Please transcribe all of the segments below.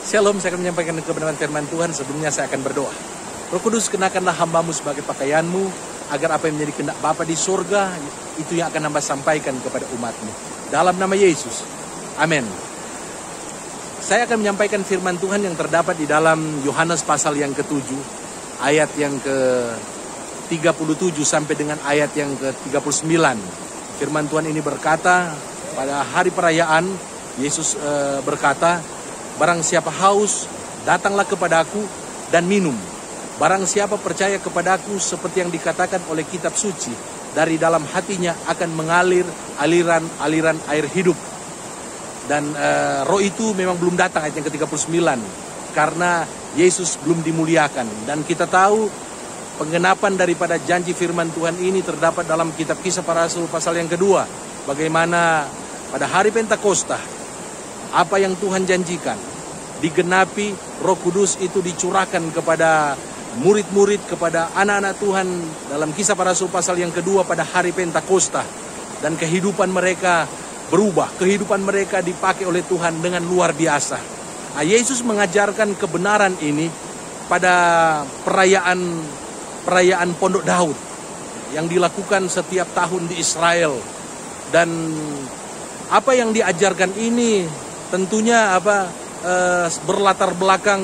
Shalom, saya akan menyampaikan kebenaran firman Tuhan. Sebelumnya saya akan berdoa. Roh Kudus, kenakanlah hambamu sebagai pakaianmu, agar apa yang menjadi kehendak Bapa di surga, itu yang akan hamba sampaikan kepada umatmu. Dalam nama Yesus, amin. Saya akan menyampaikan firman Tuhan yang terdapat di dalam Yohanes pasal yang ke-7, ayat yang ke-37 sampai dengan ayat yang ke-39. Firman Tuhan ini berkata, pada hari perayaan, Yesus berkata, barang siapa haus, datanglah kepadaku dan minum. Barang siapa percaya kepadaku, seperti yang dikatakan oleh kitab suci, dari dalam hatinya akan mengalir aliran air hidup. Dan roh itu memang belum datang, ayat yang ke-39, karena Yesus belum dimuliakan. Dan kita tahu penggenapan daripada janji firman Tuhan ini terdapat dalam kitab Kisah Para Rasul pasal yang kedua. Bagaimana pada hari Pentakosta, apa yang Tuhan janjikan digenapi, Roh Kudus itu dicurahkan kepada murid-murid, kepada anak-anak Tuhan dalam Kisah Para Rasul pasal yang kedua pada hari Pentakosta. Dan kehidupan mereka berubah, kehidupan mereka dipakai oleh Tuhan dengan luar biasa. Nah, Yesus mengajarkan kebenaran ini pada perayaan Pondok Daud yang dilakukan setiap tahun di Israel. Dan apa yang diajarkan ini tentunya berlatar belakang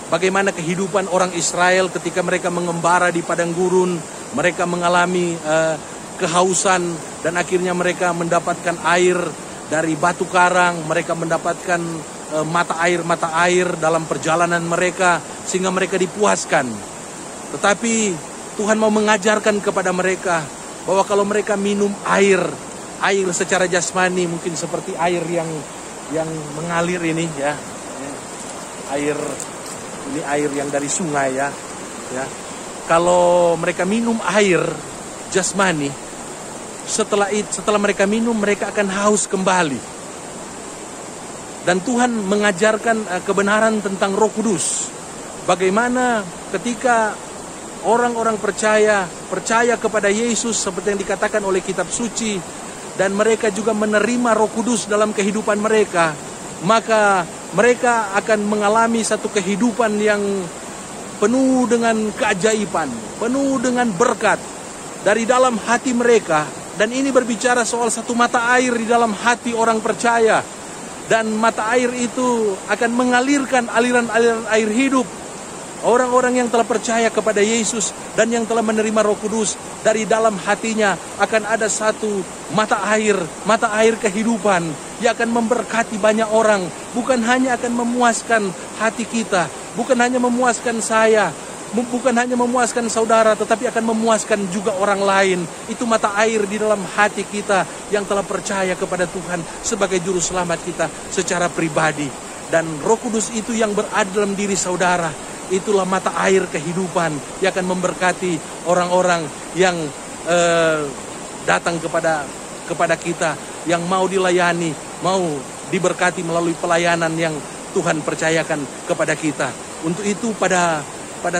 bagaimana kehidupan orang Israel ketika mereka mengembara di padang gurun. Mereka mengalami kehausan dan akhirnya mereka mendapatkan air dari batu karang. Mereka mendapatkan mata air dalam perjalanan mereka sehingga mereka dipuaskan. Tetapi Tuhan mau mengajarkan kepada mereka bahwa kalau mereka minum air secara jasmani, mungkin seperti air yang mengalir ini ya. Air yang dari sungai ya. Kalau mereka minum air jasmani, setelah mereka minum, mereka akan haus kembali. Dan Tuhan mengajarkan kebenaran tentang Roh Kudus. Bagaimana ketika orang-orang percaya kepada Yesus seperti yang dikatakan oleh kitab suci, dan mereka juga menerima Roh Kudus dalam kehidupan mereka, maka mereka akan mengalami satu kehidupan yang penuh dengan keajaiban, penuh dengan berkat dari dalam hati mereka. Dan ini berbicara soal satu mata air di dalam hati orang percaya. Dan mata air itu akan mengalirkan aliran-aliran air hidup. Orang-orang yang telah percaya kepada Yesus dan yang telah menerima Roh Kudus, dari dalam hatinya akan ada satu mata air kehidupan yang akan memberkati banyak orang. Bukan hanya akan memuaskan hati kita, bukan hanya memuaskan saya, bukan hanya memuaskan saudara, tetapi akan memuaskan juga orang lain. Itu mata air di dalam hati kita yang telah percaya kepada Tuhan sebagai juru selamat kita secara pribadi. Dan Roh Kudus itu yang berada dalam diri saudara, itulah mata air kehidupan yang akan memberkati orang-orang yang datang kepada kita, yang mau dilayani, mau diberkati melalui pelayanan yang Tuhan percayakan kepada kita. Untuk itu pada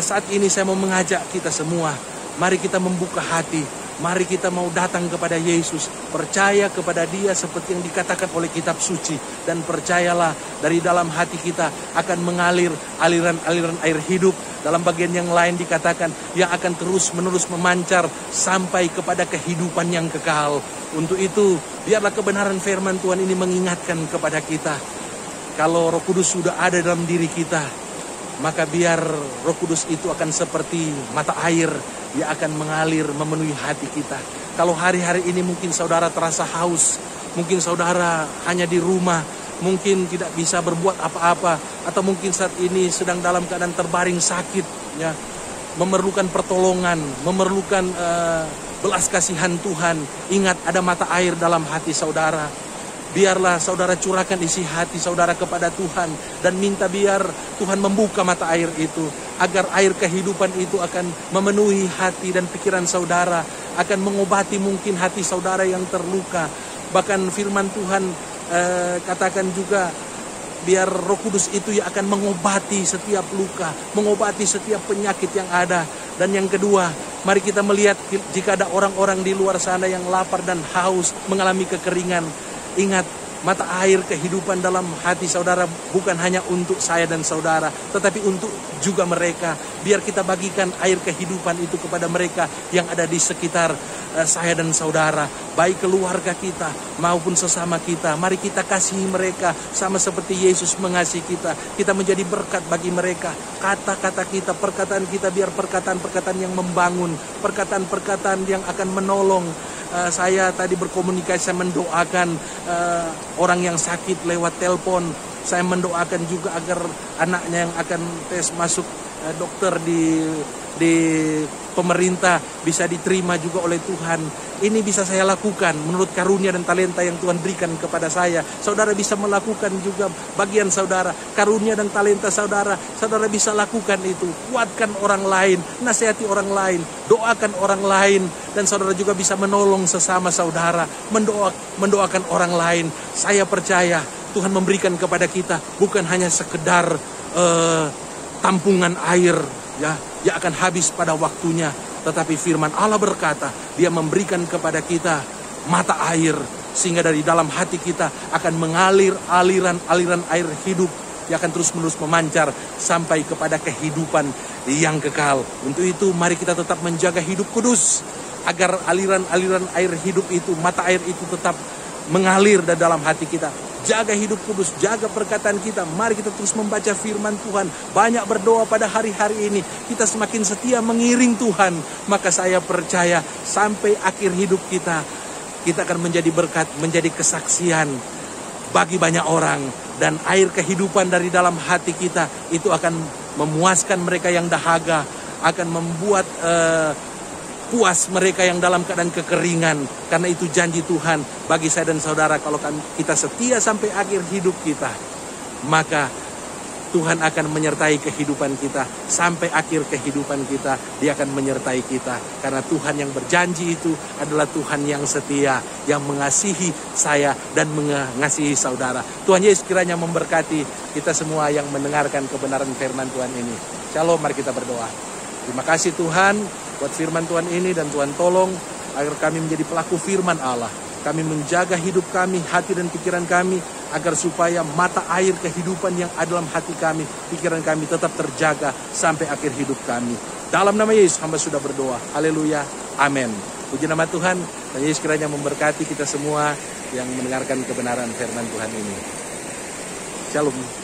saat ini saya mau mengajak kita semua, mari kita membuka hati, mari kita mau datang kepada Yesus, percaya kepada Dia seperti yang dikatakan oleh kitab suci, dan percayalah dari dalam hati kita akan mengalir aliran air hidup. Dalam bagian yang lain dikatakan yang akan terus-menerus memancar sampai kepada kehidupan yang kekal. Untuk itu biarlah kebenaran firman Tuhan ini mengingatkan kepada kita, kalau Roh Kudus sudah ada dalam diri kita, maka biar Roh Kudus itu akan seperti mata air yang akan mengalir memenuhi hati kita. Kalau hari-hari ini mungkin saudara terasa haus, mungkin saudara hanya di rumah, mungkin tidak bisa berbuat apa-apa, atau mungkin saat ini sedang dalam keadaan terbaring sakit ya, memerlukan pertolongan, memerlukan belas kasihan Tuhan. Ingat, ada mata air dalam hati saudara. Biarlah saudara curahkan isi hati saudara kepada Tuhan dan minta biar Tuhan membuka mata air itu, agar air kehidupan itu akan memenuhi hati dan pikiran saudara, akan mengobati mungkin hati saudara yang terluka. Bahkan firman Tuhan katakan juga, biar Roh Kudus itu yang akan mengobati setiap luka, mengobati setiap penyakit yang ada. Dan yang kedua, mari kita melihat jika ada orang-orang di luar sana yang lapar dan haus, mengalami kekeringan. Ingat, Mata air kehidupan dalam hati saudara bukan hanya untuk saya dan saudara, tetapi untuk juga mereka. Biar kita bagikan air kehidupan itu kepada mereka yang ada di sekitar saya dan saudara, baik keluarga kita maupun sesama kita. Mari kita kasihi mereka sama seperti Yesus mengasihi kita. Kita menjadi berkat bagi mereka. Kata-kata kita, perkataan kita biar perkataan-perkataan yang membangun, perkataan-perkataan yang akan menolong. Saya tadi berkomunikasi, saya mendoakan orang yang sakit lewat telepon. Saya mendoakan juga agar anaknya yang akan tes masuk dokter di pemerintah bisa diterima juga oleh Tuhan. Ini bisa saya lakukan menurut karunia dan talenta yang Tuhan berikan kepada saya. Saudara bisa melakukan juga bagian saudara. Karunia dan talenta saudara, saudara bisa lakukan itu. Kuatkan orang lain, nasihati orang lain, doakan orang lain. Dan saudara juga bisa menolong sesama saudara, mendoakan orang lain. Saya percaya Tuhan memberikan kepada kita bukan hanya sekedar tampungan air ya, yang akan habis pada waktunya, tetapi firman Allah berkata, Dia memberikan kepada kita mata air, sehingga dari dalam hati kita akan mengalir aliran air hidup yang akan terus-menerus memancar sampai kepada kehidupan yang kekal. Untuk itu mari kita tetap menjaga hidup kudus, agar aliran-aliran air hidup itu, mata air itu tetap mengalir di dalam hati kita. Jaga hidup kudus, jaga perkataan kita. Mari kita terus membaca firman Tuhan. Banyak berdoa pada hari-hari ini. Kita semakin setia mengiring Tuhan. Maka saya percaya sampai akhir hidup kita akan menjadi berkat, menjadi kesaksian bagi banyak orang. Dan air kehidupan dari dalam hati kita itu akan memuaskan mereka yang dahaga, akan membuat puas mereka yang dalam keadaan kekeringan. Karena itu janji Tuhan bagi saya dan saudara, kalau kita setia sampai akhir hidup kita, maka Tuhan akan menyertai kehidupan kita. Sampai akhir kehidupan kita, Dia akan menyertai kita. Karena Tuhan yang berjanji itu adalah Tuhan yang setia, yang mengasihi saya dan mengasihi saudara. Tuhan Yesus kiranya memberkati kita semua yang mendengarkan kebenaran firman Tuhan ini. Shalom, mari kita berdoa. Terima kasih Tuhan buat firman Tuhan ini, dan Tuhan tolong agar kami menjadi pelaku firman Allah. Kami menjaga hidup kami, hati dan pikiran kami, agar supaya mata air kehidupan yang ada dalam hati kami, pikiran kami tetap terjaga sampai akhir hidup kami. Dalam nama Yesus hamba sudah berdoa. Haleluya. Amin. Puji nama Tuhan. Dan Yesus kiranya memberkati kita semua yang mendengarkan kebenaran firman Tuhan ini. Shalom.